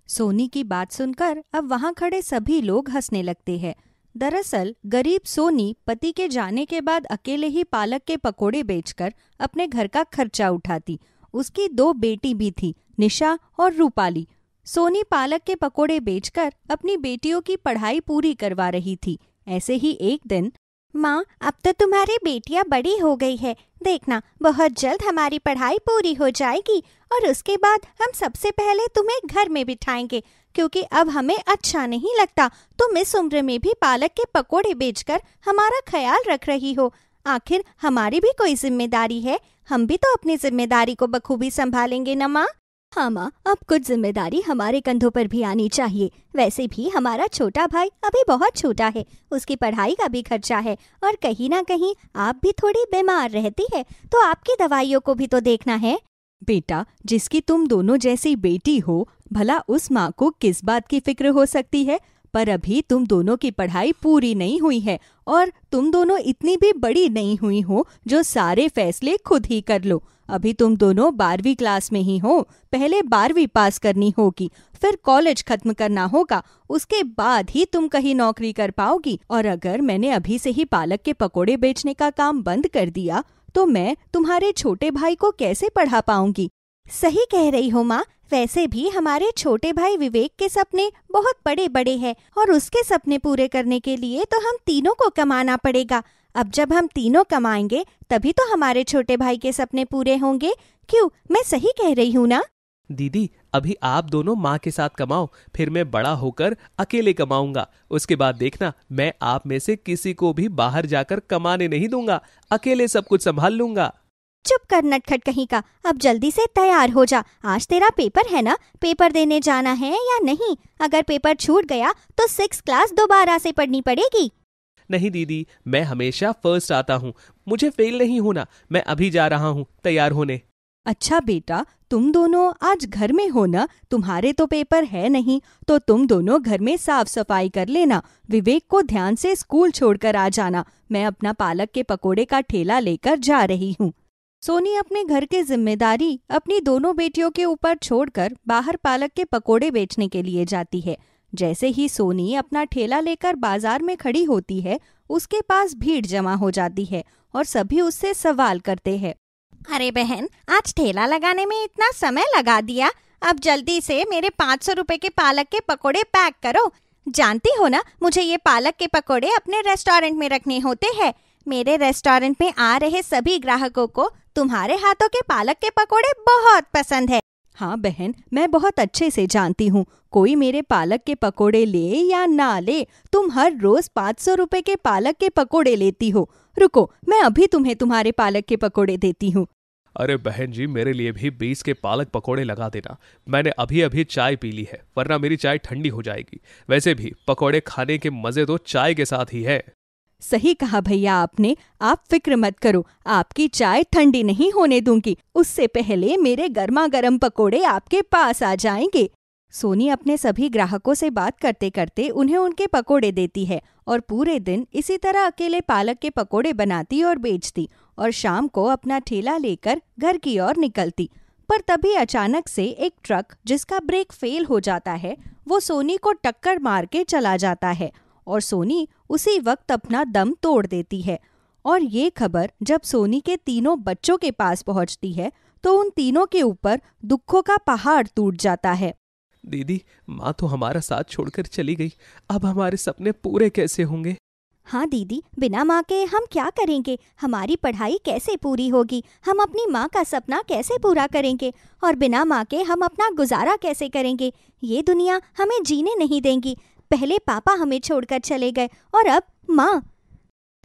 सोनी की बात सुनकर अब वहाँ खड़े सभी लोग हंसने लगते हैं। दरअसल गरीब सोनी पति के जाने के बाद अकेले ही पालक के पकोड़े बेचकर अपने घर का खर्चा उठाती। उसकी 2 बेटी भी थी, निशा और रूपाली। सोनी पालक के पकोड़े बेचकर अपनी बेटियों की पढ़ाई पूरी करवा रही थी। ऐसे ही एक दिन, माँ, अब तो तुम्हारी बेटियाँ बड़ी हो गई है, देखना बहुत जल्द हमारी पढ़ाई पूरी हो जाएगी और उसके बाद हम सबसे पहले तुम्हें घर में बिठाएंगे, क्योंकि अब हमें अच्छा नहीं लगता तुम इस उम्र में भी पालक के पकोड़े बेचकर हमारा ख्याल रख रही हो। आखिर हमारी भी कोई जिम्मेदारी है, हम भी तो अपनी जिम्मेदारी को बखूबी संभालेंगे न माँ? हाँ माँ, अब कुछ जिम्मेदारी हमारे कंधों पर भी आनी चाहिए। वैसे भी हमारा छोटा भाई अभी बहुत छोटा है, उसकी पढ़ाई का भी खर्चा है और कहीं ना कहीं आप भी थोड़ी बीमार रहती है, तो आपकी दवाइयों को भी तो देखना है। बेटा, जिसकी तुम दोनों जैसी बेटी हो, भला उस माँ को किस बात की फिक्र हो सकती है? पर अभी तुम दोनों की पढ़ाई पूरी नहीं हुई है और तुम दोनों इतनी भी बड़ी नहीं हुई हो जो सारे फैसले खुद ही कर लो। अभी तुम दोनों 12वीं क्लास में ही हो, पहले 12वीं पास करनी होगी, फिर कॉलेज खत्म करना होगा, उसके बाद ही तुम कहीं नौकरी कर पाओगी। और अगर मैंने अभी से ही पालक के पकोड़े बेचने का काम बंद कर दिया तो मैं तुम्हारे छोटे भाई को कैसे पढ़ा पाऊंगी? सही कह रही हो माँ, वैसे भी हमारे छोटे भाई विवेक के सपने बहुत बड़े बड़े हैं और उसके सपने पूरे करने के लिए तो हम तीनों को कमाना पड़ेगा। अब जब हम तीनों कमाएंगे तभी तो हमारे छोटे भाई के सपने पूरे होंगे। क्यों, मैं सही कह रही हूँ ना? दीदी, अभी आप दोनों माँ के साथ कमाओ, फिर मैं बड़ा होकर अकेले कमाऊंगा। उसके बाद देखना, मैं आप में से किसी को भी बाहर जाकर कमाने नहीं दूंगा, अकेले सब कुछ संभाल लूंगा। चुप कर नटखट कहीं का, अब जल्दी से तैयार हो जा। आज तेरा पेपर है ना, पेपर देने जाना है या नहीं? अगर पेपर छूट गया तो 6th क्लास दोबारा से पढ़नी पड़ेगी। नहीं दीदी, मैं हमेशा फर्स्ट आता हूँ, मुझे फेल नहीं होना। मैं अभी जा रहा हूँ तैयार होने। अच्छा बेटा, तुम दोनों आज घर में हो ना? तुम्हारे तो पेपर है नहीं, तो तुम दोनों घर में साफ सफाई कर लेना। विवेक को ध्यान से स्कूल छोड़कर आ जाना। मैं अपना पालक के पकोड़े का ठेला लेकर जा रही हूँ। सोनी अपने घर की जिम्मेदारी अपनी दोनों बेटियों के ऊपर छोड़कर बाहर पालक के पकोड़े बेचने के लिए जाती है। जैसे ही सोनी अपना ठेला लेकर बाजार में खड़ी होती है, उसके पास भीड़ जमा हो जाती है और सभी उससे सवाल करते हैं। अरे बहन, आज ठेला लगाने में इतना समय लगा दिया, अब जल्दी से मेरे 500 रुपए के पालक के पकोड़े पैक करो। जानती हो ना, मुझे ये पालक के पकोड़े अपने रेस्टोरेंट में रखने होते हैं। मेरे रेस्टोरेंट में आ रहे सभी ग्राहकों को तुम्हारे हाथों के पालक के पकोड़े बहुत पसंद है। हाँ बहन, मैं बहुत अच्छे से जानती हूँ, कोई मेरे पालक के पकोड़े ले या ना ले, तुम हर रोज 500 रुपए के पालक के पकोड़े लेती हो। रुको, मैं अभी तुम्हें तुम्हारे पालक के पकोड़े देती हूँ। अरे बहन जी, मेरे लिए भी 20 के पालक पकोड़े लगा देना। मैंने अभी अभी चाय पी ली है, वरना मेरी चाय ठंडी हो जाएगी। वैसे भी पकोड़े खाने के मजे तो चाय के साथ ही है। सही कहा भैया आपने, आप फिक्र मत करो, आपकी चाय ठंडी नहीं होने दूंगी। उससे पहले मेरे गर्मा गर्म पकोड़े आपके पास आ जाएंगे। सोनी अपने सभी ग्राहकों से बात करते करते उन्हें उनके पकोड़े देती है और पूरे दिन इसी तरह अकेले पालक के पकोड़े बनाती और बेचती और शाम को अपना ठेला लेकर घर की ओर निकलती। पर तभी अचानक से एक ट्रक जिसका ब्रेक फेल हो जाता है, वो सोनी को टक्कर मार के चला जाता है और सोनी उसी वक्त अपना दम तोड़ देती है। और ये खबर जब सोनी के तीनों बच्चों के पास पहुंचती है तो उन तीनों के ऊपर दुखों का पहाड़ टूट जाता है। दीदी, माँ तो हमारा साथ छोड़कर चली गई, अब हमारे सपने पूरे कैसे होंगे? हाँ दीदी, बिना माँ के हम क्या करेंगे? हमारी पढ़ाई कैसे पूरी होगी? हम अपनी माँ का सपना कैसे पूरा करेंगे? और बिना माँ के हम अपना गुजारा कैसे करेंगे? ये दुनिया हमें जीने नहीं देंगी। पहले पापा हमें छोड़कर चले गए और अब माँ।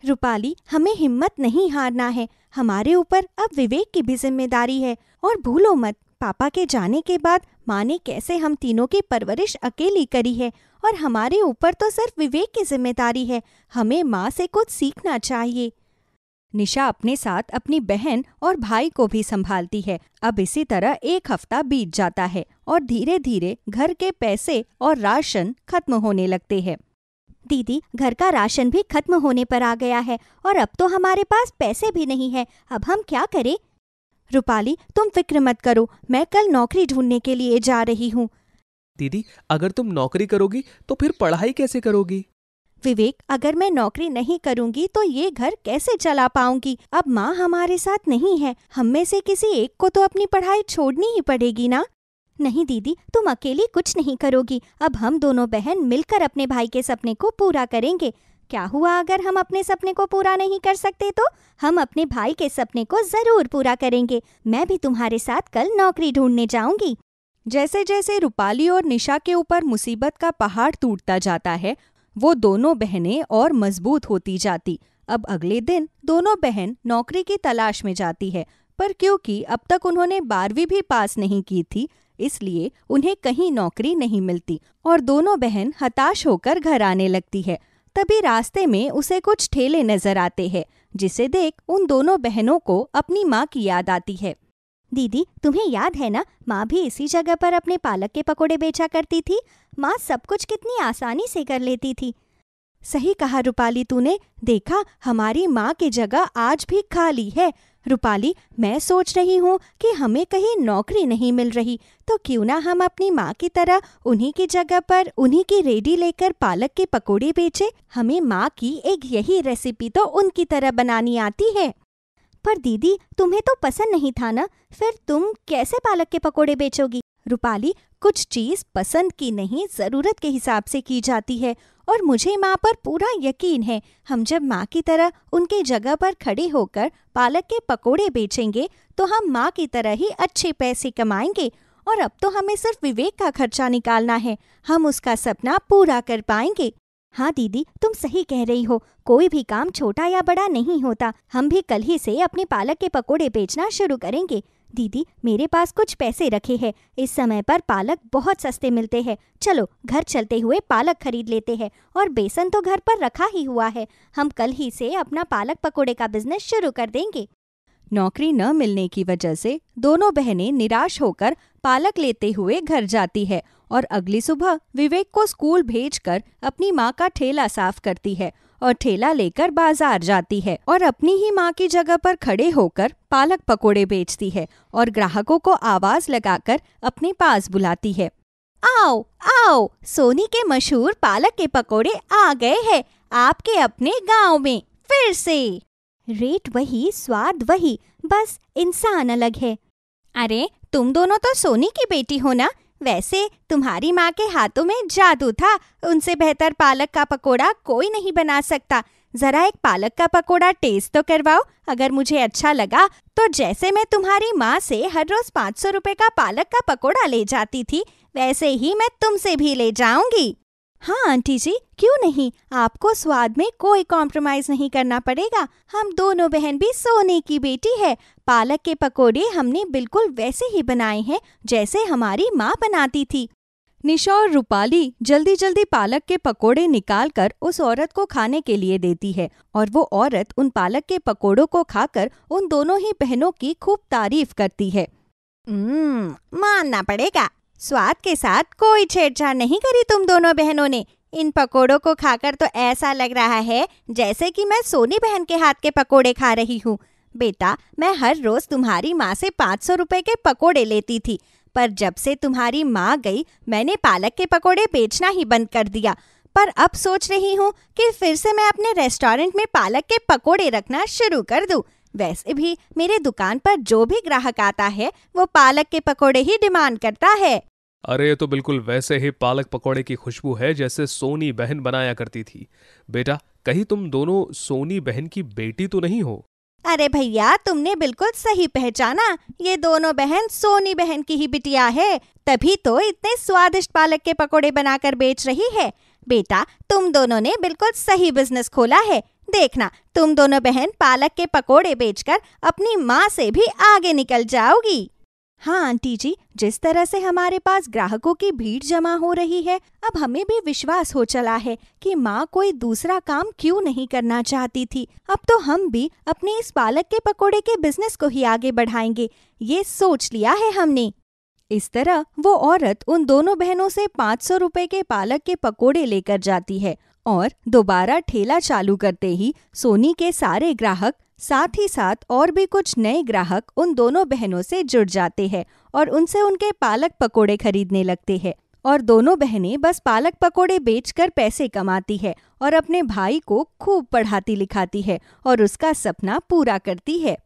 रूपाली, हमें हिम्मत नहीं हारना है। हमारे ऊपर अब विवेक की भी जिम्मेदारी है। और भूलो मत, पापा के जाने के बाद माँ ने कैसे हम तीनों की परवरिश अकेली करी है और हमारे ऊपर तो सिर्फ विवेक की जिम्मेदारी है। हमें माँ से कुछ सीखना चाहिए। निशा अपने साथ अपनी बहन और भाई को भी संभालती है। अब इसी तरह एक हफ्ता बीत जाता है और धीरे धीरे घर के पैसे और राशन खत्म होने लगते हैं। दीदी, घर का राशन भी खत्म होने पर आ गया है और अब तो हमारे पास पैसे भी नहीं है। अब हम क्या करें? रूपाली, तुम फिक्र मत करो, मैं कल नौकरी ढूंढने के लिए जा रही हूँ। दीदी, अगर तुम नौकरी करोगी तो फिर पढ़ाई कैसे करोगी? विवेक, अगर मैं नौकरी नहीं करूंगी तो ये घर कैसे चला पाऊंगी? अब माँ हमारे साथ नहीं है, हम में से किसी एक को तो अपनी पढ़ाई छोड़नी ही पड़ेगी ना। नहीं दीदी, तुम अकेली कुछ नहीं करोगी। अब हम दोनों बहन मिलकर अपने भाई के सपने को पूरा करेंगे। क्या हुआ अगर हम अपने सपने को पूरा नहीं कर सकते तो? हम अपने भाई के सपने को जरूर पूरा करेंगे। मैं भी तुम्हारे साथ कल नौकरी ढूंढने जाऊंगी। जैसे जैसे रूपाली और निशा के ऊपर मुसीबत का पहाड़ टूटता जाता है, वो दोनों बहनें और मजबूत होती जाती। अब अगले दिन दोनों बहन नौकरी की तलाश में जाती है, पर क्योंकि अब तक उन्होंने 12वीं भी पास नहीं की थी, इसलिए उन्हें कहीं नौकरी नहीं मिलती और दोनों बहन हताश होकर घर आने लगती है। तभी रास्ते में उसे कुछ ठेले नजर आते हैं, जिसे देख उन दोनों बहनों को अपनी माँ की याद आती है। दीदी, तुम्हें याद है ना, माँ भी इसी जगह पर अपने पालक के पकोड़े बेचा करती थी। माँ सब कुछ कितनी आसानी से कर लेती थी। सही कहा रूपाली तूने, देखा हमारी माँ की जगह आज भी खाली है। रूपाली, मैं सोच रही हूँ कि हमें कहीं नौकरी नहीं मिल रही, तो क्यों ना हम अपनी माँ की तरह उन्हीं की जगह पर उन्हीं की रेडी लेकर पालक के पकोड़े बेचे। हमें माँ की एक यही रेसिपी तो उनकी तरह बनानी आती है। पर दीदी, तुम्हें तो पसंद नहीं था ना, फिर तुम कैसे पालक के पकोड़े बेचोगी? रूपाली, कुछ चीज पसंद की नहीं, जरूरत के हिसाब से की जाती है और मुझे माँ पर पूरा यकीन है। हम जब माँ की तरह उनके जगह पर खड़े होकर पालक के पकोड़े बेचेंगे तो हम माँ की तरह ही अच्छे पैसे कमाएंगे। और अब तो हमें सिर्फ विवेक का खर्चा निकालना है, हम उसका सपना पूरा कर पाएंगे। हाँ दीदी, तुम सही कह रही हो, कोई भी काम छोटा या बड़ा नहीं होता। हम भी कल ही से अपने पालक के पकोड़े बेचना शुरू करेंगे। दीदी, मेरे पास कुछ पैसे रखे हैं, इस समय पर पालक बहुत सस्ते मिलते हैं। चलो घर चलते हुए पालक खरीद लेते हैं, और बेसन तो घर पर रखा ही हुआ है। हम कल ही से अपना पालक पकोड़े का बिजनेस शुरू कर देंगे। नौकरी न मिलने की वजह से दोनों बहनें निराश होकर पालक लेते हुए घर जाती है और अगली सुबह विवेक को स्कूल भेजकर अपनी माँ का ठेला साफ करती है और ठेला लेकर बाजार जाती है और अपनी ही माँ की जगह पर खड़े होकर पालक पकोड़े बेचती है और ग्राहकों को आवाज लगाकर अपने पास बुलाती है। आओ आओ, सोनी के मशहूर पालक के पकोड़े आ गए हैं आपके अपने गांव में फिर से। रेट वही, स्वाद वही, बस इंसान अलग है। अरे तुम दोनों तो सोनी की बेटी हो ना? वैसे तुम्हारी माँ के हाथों में जादू था, उनसे बेहतर पालक का पकोड़ा कोई नहीं बना सकता। जरा एक पालक का पकोड़ा टेस्ट तो करवाओ, अगर मुझे अच्छा लगा तो जैसे मैं तुम्हारी माँ से हर रोज 500 रुपए का पालक का पकोड़ा ले जाती थी, वैसे ही मैं तुमसे भी ले जाऊंगी। हाँ आंटी जी, क्यों नहीं, आपको स्वाद में कोई कॉम्प्रोमाइज नहीं करना पड़ेगा। हम दोनों बहन भी सोने की बेटी है। पालक के पकोड़े हमने बिल्कुल वैसे ही बनाए हैं जैसे हमारी माँ बनाती थी। निशा और रूपाली जल्दी जल्दी पालक के पकोड़े निकालकर उस औरत को खाने के लिए देती है और वो औरत उन पालक के पकोड़ों को खाकर उन दोनों ही बहनों की खूब तारीफ करती है। मानना पड़ेगा, स्वाद के साथ कोई छेड़छाड़ नहीं करी तुम दोनों बहनों ने। इन पकोड़ों को खाकर तो ऐसा लग रहा है जैसे कि मैं सोनी बहन के हाथ के पकोड़े खा रही हूँ। बेटा, मैं हर रोज तुम्हारी माँ से 500 रुपए के पकोड़े लेती थी, पर जब से तुम्हारी माँ गई मैंने पालक के पकोड़े बेचना ही बंद कर दिया। पर अब सोच रही हूँ कि फिर से मैं अपने रेस्टोरेंट में पालक के पकोड़े रखना शुरू कर दूँ। वैसे भी मेरे दुकान पर जो भी ग्राहक आता है वो पालक के पकोड़े ही डिमांड करता है। अरे ये तो बिल्कुल वैसे ही पालक पकोड़े की खुशबू है जैसे सोनी बहन बनाया करती थी। बेटा, कहीं तुम दोनों सोनी बहन की बेटी तो नहीं हो? अरे भैया, तुमने बिल्कुल सही पहचाना, ये दोनों बहन सोनी बहन की ही बिटिया है, तभी तो इतने स्वादिष्ट पालक के पकोड़े बनाकर बेच रही है। बेटा, तुम दोनों ने बिल्कुल सही बिजनेस खोला है। देखना, तुम दोनों बहन पालक के पकोड़े बेचकर अपनी माँ से भी आगे निकल जाओगी। हाँ आंटी जी, जिस तरह से हमारे पास ग्राहकों की भीड़ जमा हो रही है, अब हमें भी विश्वास हो चला है कि माँ कोई दूसरा काम क्यों नहीं करना चाहती थी। अब तो हम भी अपने इस पालक के पकोड़े के बिजनेस को ही आगे बढ़ाएंगे, ये सोच लिया है हमने। इस तरह वो औरत उन दोनों बहनों से 500 रुपए के पालक के पकोड़े लेकर जाती है और दोबारा ठेला चालू करते ही सोनी के सारे ग्राहक, साथ ही साथ और भी कुछ नए ग्राहक उन दोनों बहनों से जुड़ जाते हैं और उनसे उनके पालक पकोड़े खरीदने लगते हैं और दोनों बहनें बस पालक पकोड़े बेचकर पैसे कमाती है और अपने भाई को खूब पढ़ाती लिखाती है और उसका सपना पूरा करती है।